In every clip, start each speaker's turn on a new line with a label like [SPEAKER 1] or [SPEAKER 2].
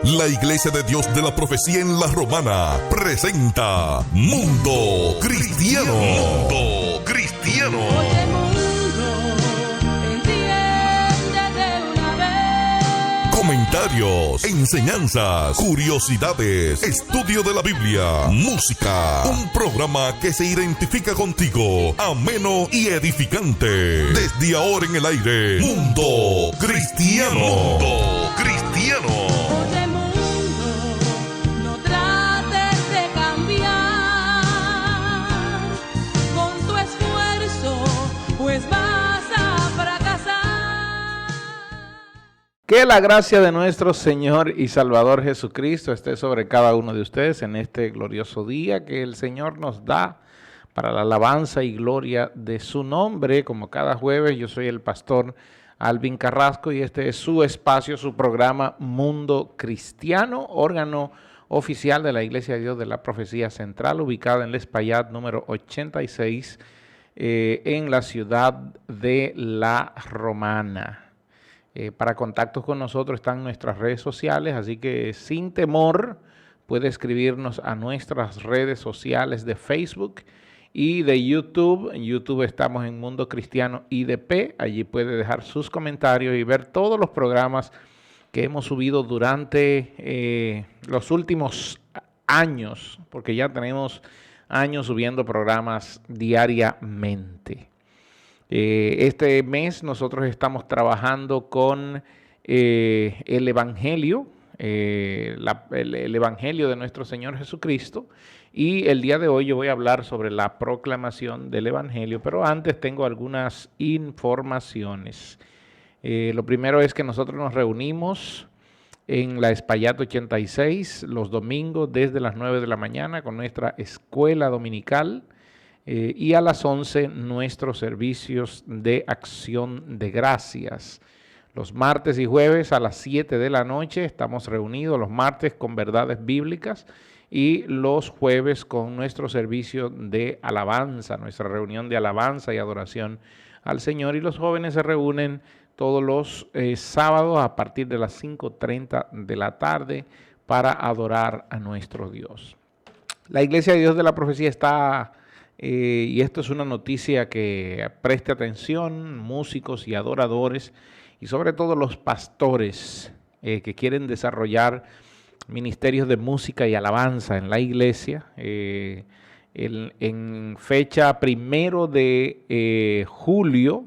[SPEAKER 1] La Iglesia de Dios de la Profecía en La Romana presenta Mundo Cristiano. Mundo Cristiano.
[SPEAKER 2] Oye, mundo, entiende de una vez.
[SPEAKER 1] Comentarios, enseñanzas, curiosidades, estudio de la Biblia, música. Un programa que se identifica contigo, ameno y edificante. Desde ahora en el aire, Mundo Cristiano. Mundo Cristiano.
[SPEAKER 2] Oye, mundo, no trates de cambiar con tu esfuerzo, pues vas a fracasar.
[SPEAKER 3] Que la gracia de nuestro Señor y Salvador Jesucristo esté sobre cada uno de ustedes en este glorioso día que el Señor nos da para la alabanza y gloria de su nombre. Como cada jueves, yo soy el pastor Alvin Carrasco y este es su espacio, su programa Mundo Cristiano, órgano oficial de la Iglesia de Dios de la Profecía Central, ubicada en El Espaillat número 86, en la ciudad de La Romana. Para contactos con nosotros están nuestras redes sociales, así que sin temor puede escribirnos a nuestras redes sociales de Facebook y de YouTube. En YouTube estamos en Mundo Cristiano IDP, allí puede dejar sus comentarios y ver todos los programas que hemos subido durante los últimos años, porque ya tenemos años subiendo programas diariamente. Este mes nosotros estamos trabajando con el Evangelio, el Evangelio de nuestro Señor Jesucristo, y el día de hoy yo voy a hablar sobre la proclamación del Evangelio, pero antes tengo algunas informaciones. Lo primero es que nosotros nos reunimos en la Espaillat 86 los domingos desde las 9 de la mañana con nuestra escuela dominical. Y a las 11 nuestros servicios de acción de gracias. Los martes y jueves a las 7 de la noche estamos reunidos, los martes con verdades bíblicas y los jueves con nuestro servicio de alabanza, nuestra reunión de alabanza y adoración al Señor. Y los jóvenes se reúnen todos los sábados a partir de las 5:30 de la tarde para adorar a nuestro Dios. La Iglesia de Dios de la Profecía está... y esto es una noticia que preste atención, músicos y adoradores, y sobre todo los pastores que quieren desarrollar ministerios de música y alabanza en la iglesia. En fecha 1 de julio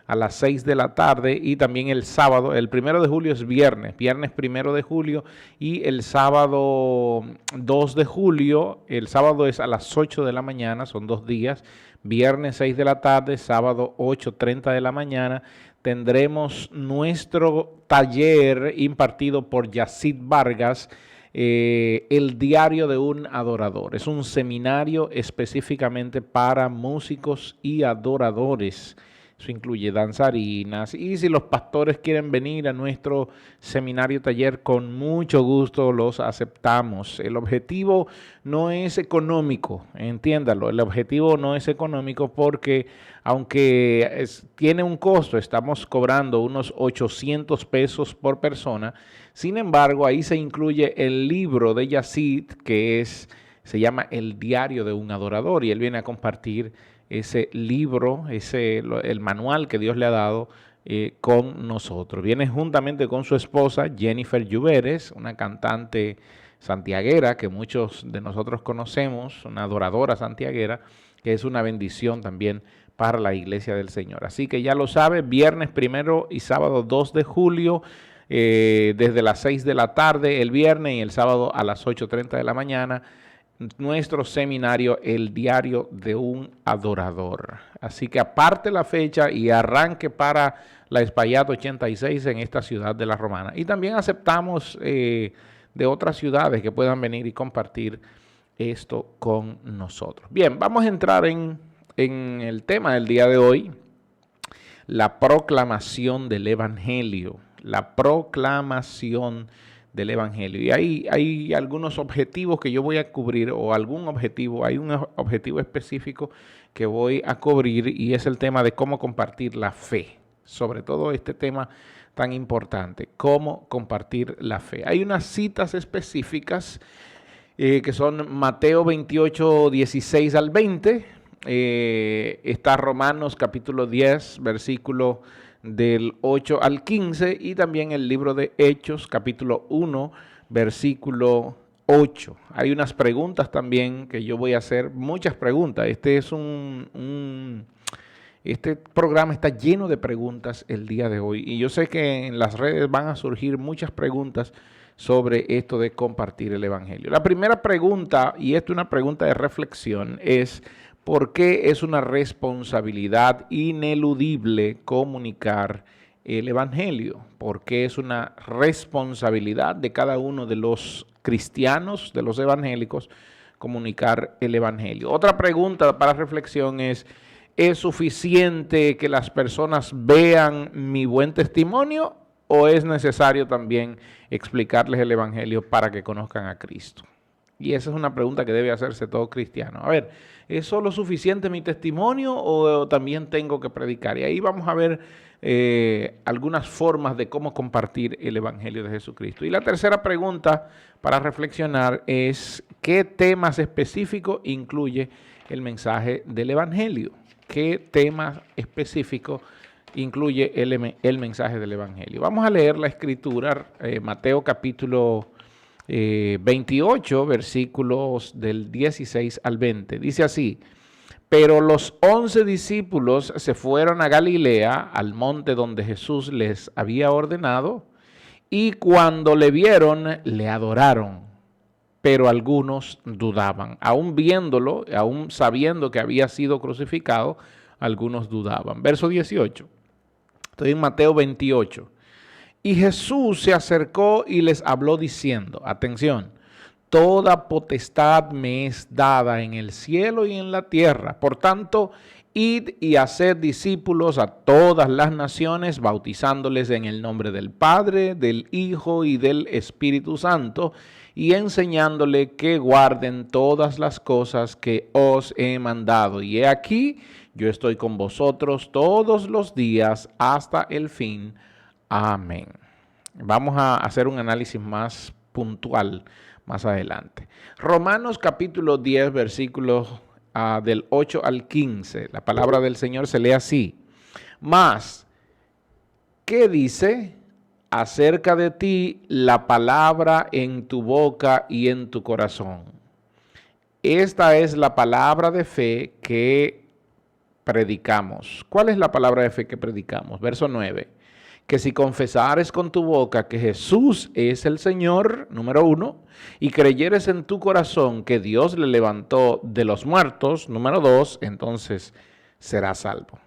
[SPEAKER 3] a las 6 de la tarde, y también el sábado, el 1 de julio es viernes 1 de julio, y el sábado 2 de julio, el sábado es a las 8 de la mañana, son 2 días, viernes 6 de la tarde, sábado 8:30 de la mañana, tendremos nuestro taller impartido por Yacid Vargas, el diario de un adorador. Es un seminario específicamente para músicos y adoradores. Eso incluye danzarinas, y si los pastores quieren venir a nuestro seminario taller, con mucho gusto los aceptamos. El objetivo no es económico, entiéndalo, el objetivo no es económico porque aunque tiene un costo, estamos cobrando unos 800 pesos por persona, sin embargo ahí se incluye el libro de Yacid que se llama El Diario de un Adorador, y él viene a compartir ese libro, el manual que Dios le ha dado con nosotros. Viene juntamente con su esposa Jennifer Lluveres, una cantante santiaguera que muchos de nosotros conocemos, una adoradora santiaguera, que es una bendición también para la Iglesia del Señor. Así que ya lo sabe, viernes 1 y sábado 2 de julio, desde las 6 de la tarde el viernes y el sábado a las 8:30 de la mañana, nuestro seminario, El Diario de un Adorador. Así que aparte la fecha y arranque para la Espaillat 86 en esta ciudad de La Romana. Y también aceptamos de otras ciudades que puedan venir y compartir esto con nosotros. Bien, vamos a entrar en el tema del día de hoy, la proclamación del Evangelio. La proclamación del Evangelio. Y hay algunos objetivos que yo voy a cubrir, hay un objetivo específico que voy a cubrir, y es el tema de cómo compartir la fe. Sobre todo este tema tan importante, cómo compartir la fe. Hay unas citas específicas que son Mateo 28, 16 al 20, está Romanos capítulo 10, versículo del 8 al 15, y también el libro de Hechos capítulo 1, versículo 8. Hay unas preguntas también que yo voy a hacer, muchas preguntas. Este programa está lleno de preguntas el día de hoy y yo sé que en las redes van a surgir muchas preguntas sobre esto de compartir el evangelio. La primera pregunta, y esto es una pregunta de reflexión, es ¿por qué es una responsabilidad ineludible comunicar el evangelio? ¿Por qué es una responsabilidad de cada uno de los cristianos, de los evangélicos, comunicar el evangelio? Otra pregunta para reflexión ¿es suficiente que las personas vean mi buen testimonio o es necesario también explicarles el evangelio para que conozcan a Cristo? Y esa es una pregunta que debe hacerse todo cristiano. A ver, ¿es solo suficiente mi testimonio o también tengo que predicar? Y ahí vamos a ver algunas formas de cómo compartir el evangelio de Jesucristo. Y la tercera pregunta para reflexionar es ¿qué temas específicos incluye el mensaje del evangelio? ¿Qué tema específico incluye el mensaje del evangelio? Vamos a leer la escritura, Mateo capítulo 28, versículos del 16 al 20. Dice así: pero los 11 discípulos se fueron a Galilea, al monte donde Jesús les había ordenado, y cuando le vieron, le adoraron. Pero algunos dudaban, aún viéndolo, aún sabiendo que había sido crucificado, algunos dudaban. Verso 18, estoy en Mateo 28. Y Jesús se acercó y les habló diciendo, atención, toda potestad me es dada en el cielo y en la tierra. Por tanto, id y haced discípulos a todas las naciones, bautizándoles en el nombre del Padre, del Hijo y del Espíritu Santo, y enseñándole que guarden todas las cosas que os he mandado. Y he aquí, yo estoy con vosotros todos los días hasta el fin. Amén. Vamos a hacer un análisis más puntual más adelante. Romanos capítulo 10, versículos del 8 al 15. La palabra del Señor se lee así. Mas, ¿qué dice? Acerca de ti la palabra en tu boca y en tu corazón. Esta es la palabra de fe que predicamos. ¿Cuál es la palabra de fe que predicamos? Verso 9. Que si confesares con tu boca que Jesús es el Señor, número 1, y creyeres en tu corazón que Dios le levantó de los muertos, número 2, entonces serás salvo.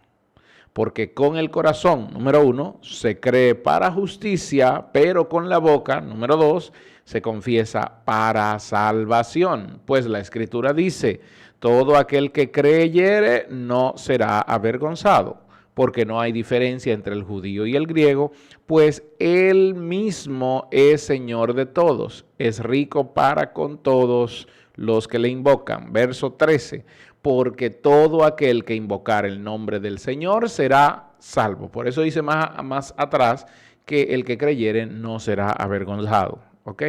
[SPEAKER 3] Porque con el corazón, número 1, se cree para justicia, pero con la boca, número 2, se confiesa para salvación. Pues la Escritura dice, todo aquel que creyere no será avergonzado, porque no hay diferencia entre el judío y el griego, pues Él mismo es Señor de todos, es rico para con todos los que le invocan. Verso 13. Porque todo aquel que invocar el nombre del Señor será salvo. Por eso dice más atrás que el que creyere no será avergonzado. ¿Ok?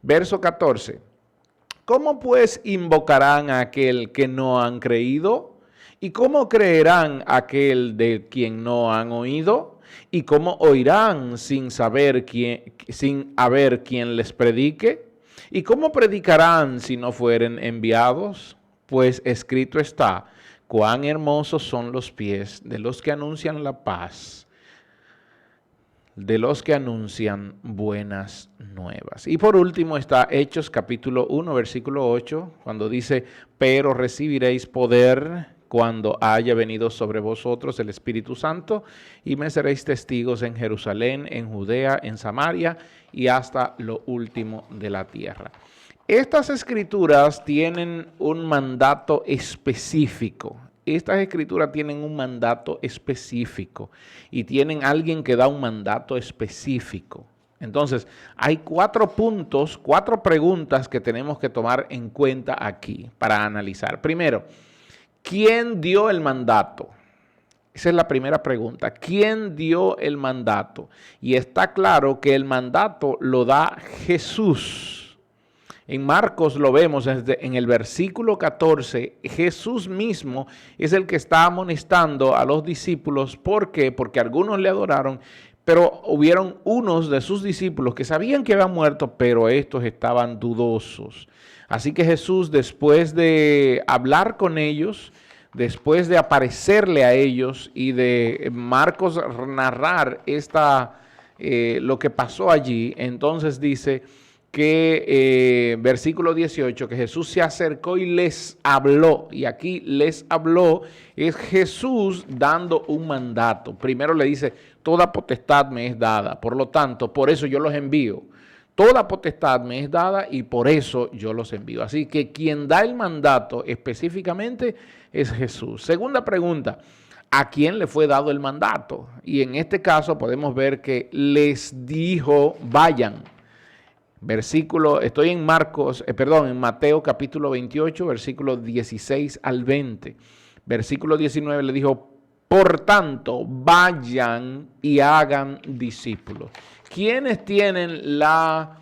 [SPEAKER 3] Verso 14. ¿Cómo pues invocarán a aquel que no han creído? ¿Y cómo creerán aquel de quien no han oído? ¿Y cómo oirán sin haber quien les predique? ¿Y cómo predicarán si no fueren enviados? Pues escrito está, cuán hermosos son los pies de los que anuncian la paz, de los que anuncian buenas nuevas. Y por último está Hechos capítulo 1, versículo 8, cuando dice, pero recibiréis poder cuando haya venido sobre vosotros el Espíritu Santo, y me seréis testigos en Jerusalén, en Judea, en Samaria y hasta lo último de la tierra. Estas escrituras tienen un mandato específico. Estas escrituras tienen un mandato específico y tienen alguien que da un mandato específico. Entonces, hay 4 puntos, 4 preguntas que tenemos que tomar en cuenta aquí para analizar. Primero, ¿quién dio el mandato? Esa es la primera pregunta. ¿Quién dio el mandato? Y está claro que el mandato lo da Jesús. En Marcos lo vemos en el versículo 14. Jesús mismo es el que está amonestando a los discípulos. ¿Por qué? Porque algunos le adoraron, pero hubieron unos de sus discípulos que sabían que había muerto, pero estos estaban dudosos. Así que Jesús, después de hablar con ellos, después de aparecerle a ellos y de Marcos narrar lo que pasó allí, entonces dice que versículo 18, que Jesús se acercó y les habló. Y aquí les habló es Jesús dando un mandato. Primero le dice, toda potestad me es dada, por lo tanto, por eso yo los envío. Toda potestad me es dada y por eso yo los envío. Así que quien da el mandato específicamente es Jesús. Segunda pregunta, ¿a quién le fue dado el mandato? Y en este caso podemos ver que les dijo, vayan. Estoy en en Mateo capítulo 28, versículos 16 al 20. Versículo 19 le dijo, por tanto, vayan y hagan discípulos. ¿Quiénes tienen la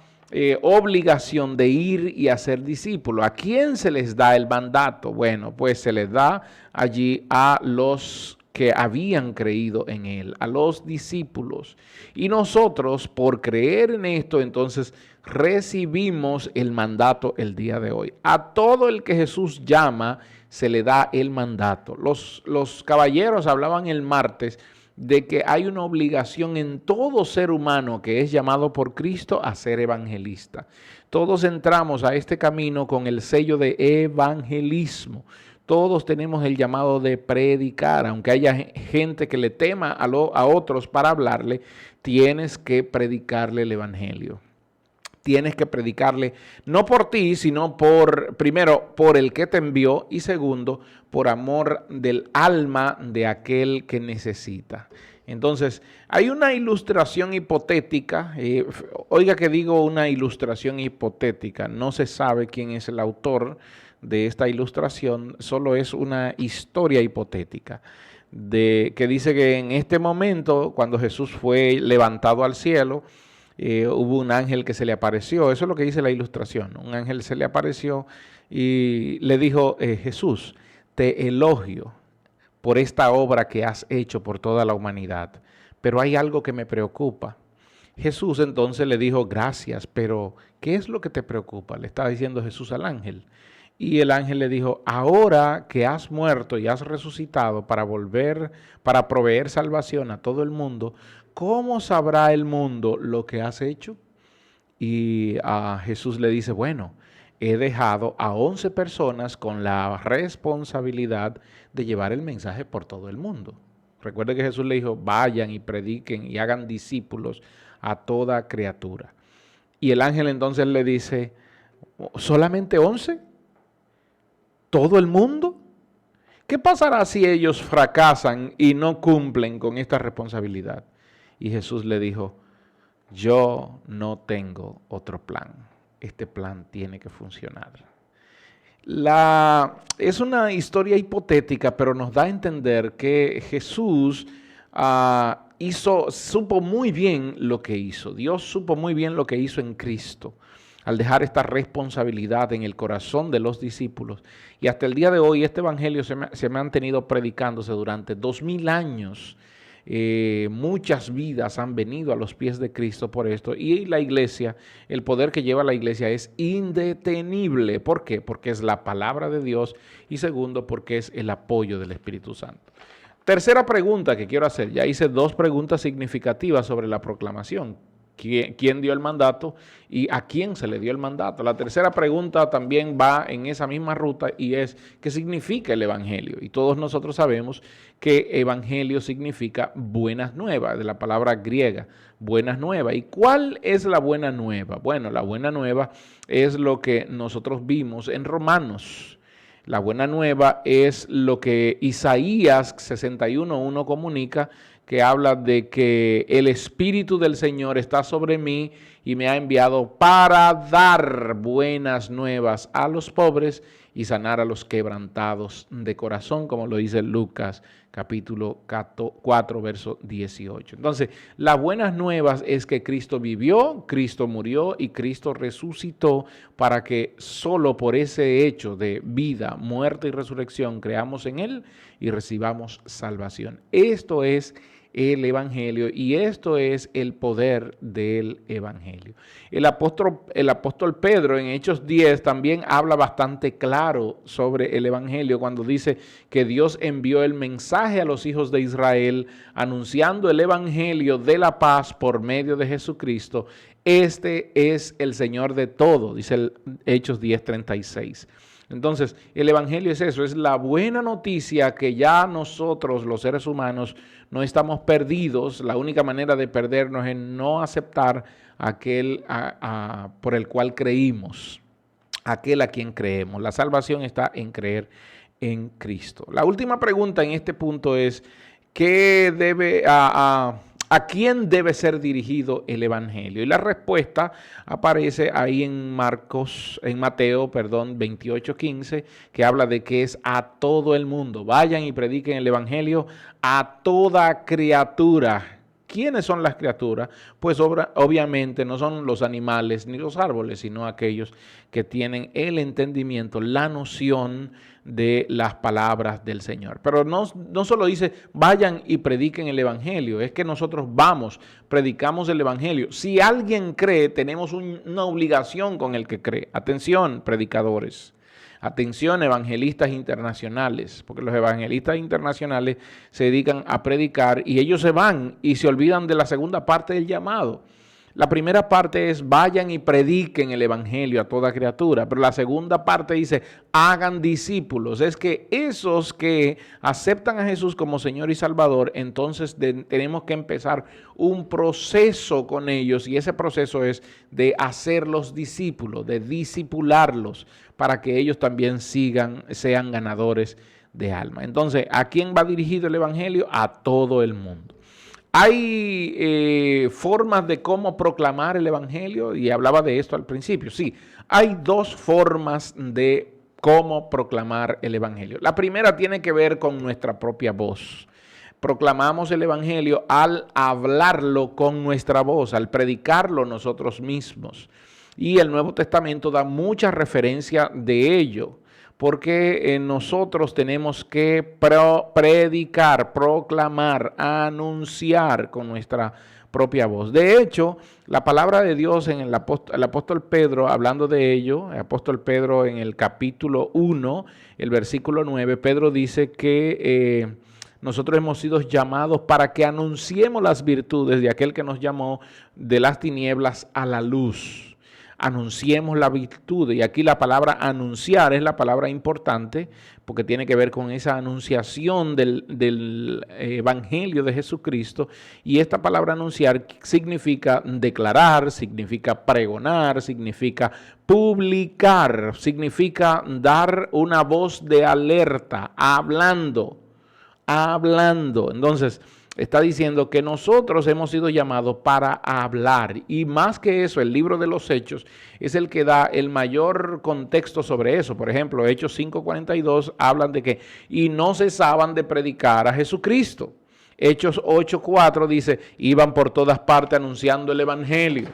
[SPEAKER 3] obligación de ir y hacer discípulos? ¿A quién se les da el mandato? Bueno, pues se les da allí a los que habían creído en él, a los discípulos. Y nosotros, por creer en esto, entonces recibimos el mandato el día de hoy. A todo el que Jesús llama, se le da el mandato. Los caballeros hablaban el martes de que hay una obligación en todo ser humano que es llamado por Cristo a ser evangelista. Todos entramos a este camino con el sello de evangelismo. Todos tenemos el llamado de predicar, aunque haya gente que le tema a otros para hablarle, tienes que predicarle el evangelio. Tienes que predicarle no por ti, sino primero por el que te envió y segundo por amor del alma de aquel que necesita. Entonces, hay una ilustración hipotética, oiga que digo una ilustración hipotética, no se sabe quién es el autor de esta ilustración, solo es una historia hipotética que dice que en este momento, cuando Jesús fue levantado al cielo, hubo un ángel que se le apareció. Eso es lo que dice la ilustración. Un ángel se le apareció y le dijo, Jesús, te elogio por esta obra que has hecho por toda la humanidad, pero hay algo que me preocupa. Jesús entonces le dijo, gracias, pero ¿qué es lo que te preocupa? Le estaba diciendo Jesús al ángel. Y el ángel le dijo, ahora que has muerto y has resucitado para proveer salvación a todo el mundo, ¿cómo sabrá el mundo lo que has hecho? Y a Jesús le dice, bueno, he dejado a 11 personas con la responsabilidad de llevar el mensaje por todo el mundo. Recuerde que Jesús le dijo, vayan y prediquen y hagan discípulos a toda criatura. Y el ángel entonces le dice, ¿solamente 11? ¿Todo el mundo? ¿Qué pasará si ellos fracasan y no cumplen con esta responsabilidad? Y Jesús le dijo, yo no tengo otro plan. Este plan tiene que funcionar. Es una historia hipotética, pero nos da a entender que Jesús supo muy bien lo que hizo. Dios supo muy bien lo que hizo en Cristo al dejar esta responsabilidad en el corazón de los discípulos. Y hasta el día de hoy este evangelio se ha mantenido predicándose durante 2000 años. Muchas vidas han venido a los pies de Cristo por esto, y la iglesia, el poder que lleva la iglesia es indetenible. ¿Por qué? Porque es la palabra de Dios, y segundo, porque es el apoyo del Espíritu Santo. Tercera pregunta que quiero hacer, ya hice 2 preguntas significativas sobre la proclamación. ¿Quién dio el mandato y a quién se le dio el mandato? La tercera pregunta también va en esa misma ruta y es, ¿qué significa el evangelio? Y todos nosotros sabemos que evangelio significa buenas nuevas, de la palabra griega, buenas nuevas. ¿Y cuál es la buena nueva? Bueno, la buena nueva es lo que nosotros vimos en Romanos. La buena nueva es lo que Isaías 61:1 comunica, que habla de que el Espíritu del Señor está sobre mí y me ha enviado para dar buenas nuevas a los pobres y sanar a los quebrantados de corazón, como lo dice Lucas capítulo 4, verso 18. Entonces, las buenas nuevas es que Cristo vivió, Cristo murió y Cristo resucitó para que solo por ese hecho de vida, muerte y resurrección creamos en Él y recibamos salvación. Esto es el Evangelio y esto es el poder del Evangelio. El apóstol Pedro en Hechos 10 también habla bastante claro sobre el Evangelio cuando dice que Dios envió el mensaje a los hijos de Israel anunciando el Evangelio de la paz por medio de Jesucristo. Este es el Señor de todo, dice el Hechos 10:36. Entonces, el Evangelio es eso, es la buena noticia que ya nosotros, los seres humanos, no estamos perdidos. La única manera de perdernos es no aceptar aquel por el cual creímos, aquel a quien creemos. La salvación está en creer en Cristo. La última pregunta en este punto es, ¿a quién debe ser dirigido el Evangelio? Y la respuesta aparece ahí en Mateo 28:15, que habla de que es a todo el mundo. Vayan y prediquen el Evangelio a toda criatura. ¿Quiénes son las criaturas? Pues obviamente no son los animales ni los árboles, sino aquellos que tienen el entendimiento, la noción de las palabras del Señor. Pero no solo dice vayan y prediquen el Evangelio, es que nosotros vamos, predicamos el Evangelio. Si alguien cree, tenemos una obligación con el que cree. Atención, predicadores. Atención, evangelistas internacionales, porque los evangelistas internacionales se dedican a predicar y ellos se van y se olvidan de la segunda parte del llamado. La primera parte es vayan y prediquen el Evangelio a toda criatura, pero la segunda parte dice hagan discípulos. Es que esos que aceptan a Jesús como Señor y Salvador, entonces tenemos que empezar un proceso con ellos y ese proceso es de hacerlos discípulos, de discipularlos para que ellos también sean ganadores de alma. Entonces, ¿a quién va dirigido el Evangelio? A todo el mundo. Hay formas de cómo proclamar el Evangelio y hablaba de esto al principio. Sí, hay dos formas de cómo proclamar el Evangelio. La primera tiene que ver con nuestra propia voz. Proclamamos el Evangelio al hablarlo con nuestra voz, al predicarlo nosotros mismos. Y el Nuevo Testamento da mucha referencia de ello, porque nosotros tenemos que predicar, proclamar, anunciar con nuestra propia voz. De hecho, la palabra de Dios en el apóstol Pedro, hablando de ello, el apóstol Pedro en el capítulo 1, el versículo 9, Pedro dice que nosotros hemos sido llamados para que anunciemos las virtudes de aquel que nos llamó de las tinieblas a la luz. Anunciemos la virtud. Y aquí la palabra anunciar es la palabra importante porque tiene que ver con esa anunciación del Evangelio de Jesucristo. Y esta palabra anunciar significa declarar, significa pregonar, significa publicar, significa dar una voz de alerta, hablando. Entonces, está diciendo que nosotros hemos sido llamados para hablar y más que eso, el libro de los Hechos es el que da el mayor contexto sobre eso. Por ejemplo, Hechos 5:42 hablan de que y no cesaban de predicar a Jesucristo. Hechos 8:4 dice, iban por todas partes anunciando el Evangelio.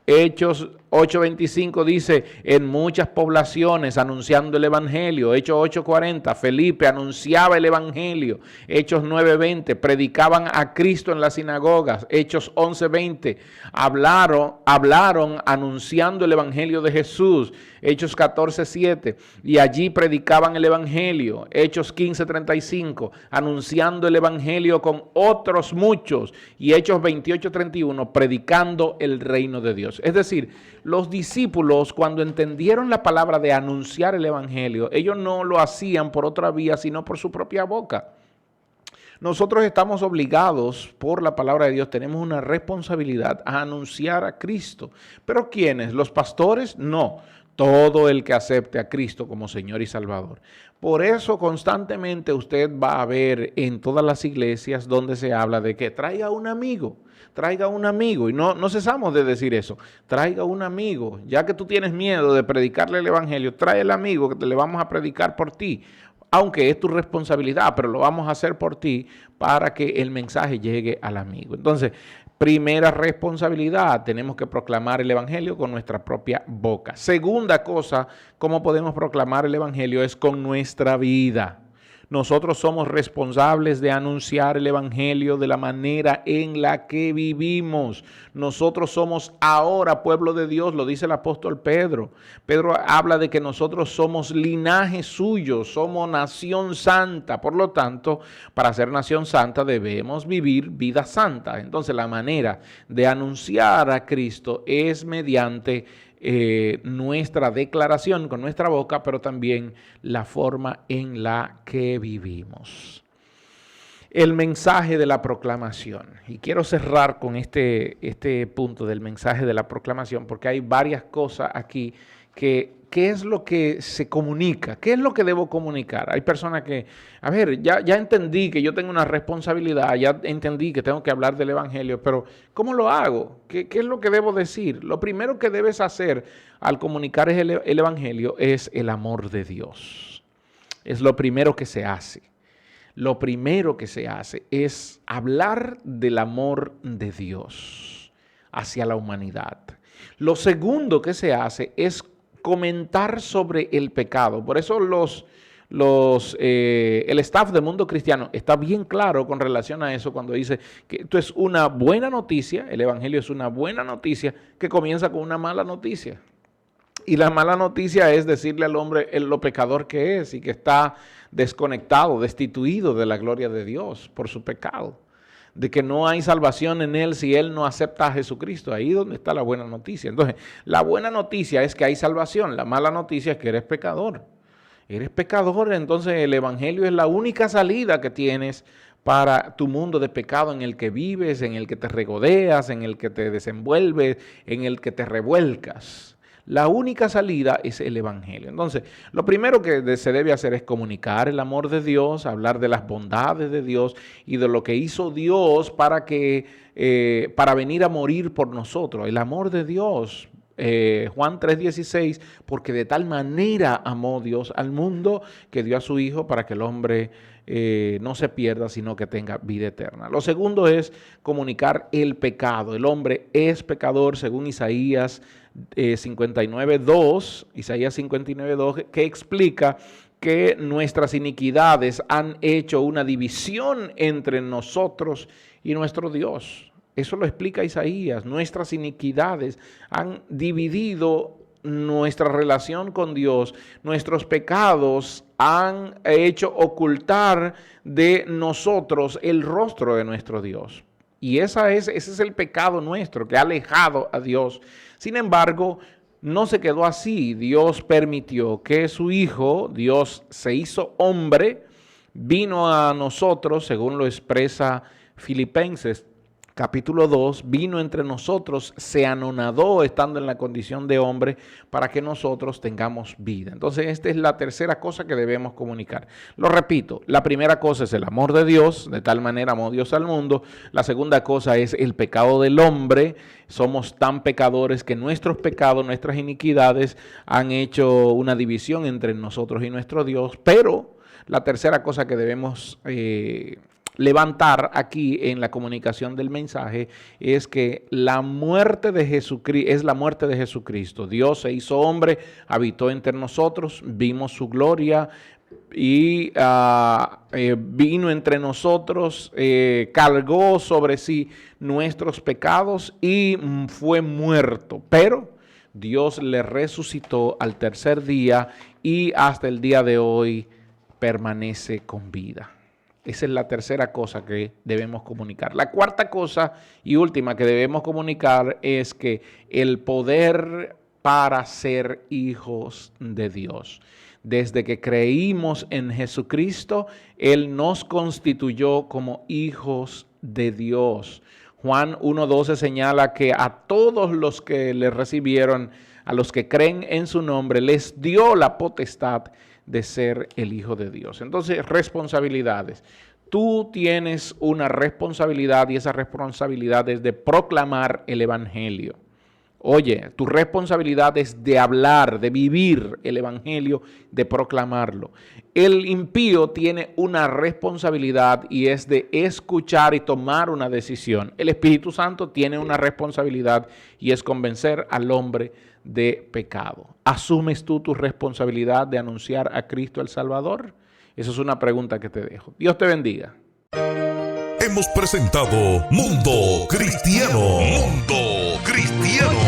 [SPEAKER 3] Hechos 8:25 dice, en muchas poblaciones anunciando el Evangelio. Hechos 8:40, Felipe anunciaba el Evangelio. Hechos 9:20, predicaban a Cristo en las sinagogas. Hechos 11:20, hablaron anunciando el Evangelio de Jesús. Hechos 14:7, y allí predicaban el Evangelio. Hechos 15:35, anunciando el Evangelio con otros muchos. Y Hechos 28:31, predicando el reino de Dios. Es decir, los discípulos cuando entendieron la palabra de anunciar el Evangelio, ellos no lo hacían por otra vía, sino por su propia boca. Nosotros estamos obligados por la palabra de Dios, tenemos una responsabilidad a anunciar a Cristo. ¿Pero quiénes? ¿Los pastores? No. Todo el que acepte a Cristo como Señor y Salvador. Por eso constantemente usted va a ver en todas las iglesias donde se habla de que traiga un amigo, y no cesamos de decir eso, traiga un amigo, ya que tú tienes miedo de predicarle el evangelio, trae el amigo que te le vamos a predicar por ti, aunque es tu responsabilidad, pero lo vamos a hacer por ti para que el mensaje llegue al amigo. Entonces, primera responsabilidad, tenemos que proclamar el evangelio con nuestra propia boca. Segunda cosa, ¿cómo podemos proclamar el evangelio? Es con nuestra vida. Nosotros somos responsables de anunciar el evangelio de la manera en la que vivimos. Nosotros somos ahora pueblo de Dios, lo dice el apóstol Pedro. Pedro habla de que nosotros somos linaje suyo, somos nación santa. Por lo tanto, para ser nación santa debemos vivir vida santa. Entonces, la manera de anunciar a Cristo es mediante nuestra declaración con nuestra boca, pero también la forma en la que vivimos. El mensaje de la proclamación. Y quiero cerrar con este punto del mensaje de la proclamación, porque hay varias cosas aquí que ¿qué es lo que se comunica? ¿Qué es lo que debo comunicar? Hay personas que, a ver, ya entendí que yo tengo una responsabilidad, ya entendí que tengo que hablar del evangelio, pero ¿cómo lo hago? ¿Qué es lo que debo decir? Lo primero que debes hacer al comunicar el evangelio es el amor de Dios. Es lo primero que se hace. Lo primero que se hace es hablar del amor de Dios hacia la humanidad. Lo segundo que se hace es comentar sobre el pecado. Por eso el staff del Mundo Cristiano está bien claro con relación a eso cuando dice que esto es una buena noticia, el evangelio es una buena noticia que comienza con una mala noticia. Y la mala noticia es decirle al hombre lo pecador que es y que está desconectado, destituido de la gloria de Dios por su pecado. De que no hay salvación en él si él no acepta a Jesucristo. Ahí es donde está la buena noticia. Entonces, la buena noticia es que hay salvación. La mala noticia es que eres pecador. Eres pecador, entonces el evangelio es la única salida que tienes para tu mundo de pecado en el que vives, en el que te regodeas, en el que te desenvuelves, en el que te revuelcas. La única salida es el evangelio. Entonces, lo primero que se debe hacer es comunicar el amor de Dios, hablar de las bondades de Dios y de lo que hizo Dios para venir a morir por nosotros. El amor de Dios. Juan 3:16, porque de tal manera amó Dios al mundo que dio a su Hijo para que el hombre no se pierda, sino que tenga vida eterna. Lo segundo es comunicar el pecado. El hombre es pecador según Isaías 59:2, Isaías 59:2, que explica que nuestras iniquidades han hecho una división entre nosotros y nuestro Dios. Eso lo explica Isaías. Nuestras iniquidades han dividido nuestra relación con Dios. Nuestros pecados han hecho ocultar de nosotros el rostro de nuestro Dios. Y ese es el pecado nuestro que ha alejado a Dios. Sin embargo, no se quedó así. Dios permitió que su Hijo, Dios se hizo hombre, vino a nosotros, según lo expresa Filipenses capítulo 2, vino entre nosotros, se anonadó estando en la condición de hombre para que nosotros tengamos vida. Entonces, esta es la tercera cosa que debemos comunicar. Lo repito, la primera cosa es el amor de Dios, de tal manera amó Dios al mundo. La segunda cosa es el pecado del hombre. Somos tan pecadores que nuestros pecados, nuestras iniquidades han hecho una división entre nosotros y nuestro Dios. Pero la tercera cosa que debemos levantar aquí en la comunicación del mensaje es que la muerte de Jesucristo es la muerte de Jesucristo. Dios se hizo hombre, habitó entre nosotros, vimos su gloria y vino entre nosotros, cargó sobre sí nuestros pecados y fue muerto. Pero Dios le resucitó al tercer día y hasta el día de hoy permanece con vida. Esa es la tercera cosa que debemos comunicar. La cuarta cosa y última que debemos comunicar es que el poder para ser hijos de Dios. Desde que creímos en Jesucristo, Él nos constituyó como hijos de Dios. Juan 1:12 señala que a todos los que le recibieron, a los que creen en su nombre, les dio la potestad de ser el Hijo de Dios. Entonces, responsabilidades. Tú tienes una responsabilidad y esa responsabilidad es de proclamar el Evangelio. Oye, tu responsabilidad es de hablar, de vivir el Evangelio, de proclamarlo. El impío tiene una responsabilidad y es de escuchar y tomar una decisión. El Espíritu Santo tiene una responsabilidad y es convencer al hombre de pecado. ¿Asumes tú tu responsabilidad de anunciar a Cristo el Salvador? Esa es una pregunta que te dejo. Dios te bendiga.
[SPEAKER 1] Hemos presentado Mundo Cristiano. Mundo Cristiano.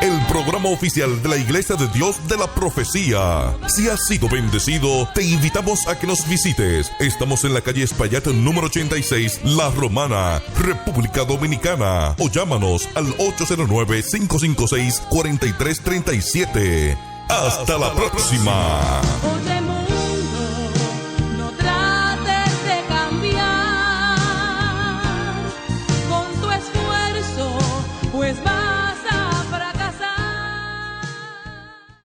[SPEAKER 1] El programa oficial de la Iglesia de Dios de la Profecía. Si has sido bendecido, te invitamos a que nos visites. Estamos en la calle Espaillat número 86, La Romana, República Dominicana. O llámanos al 809-556-4337. Hasta la próxima.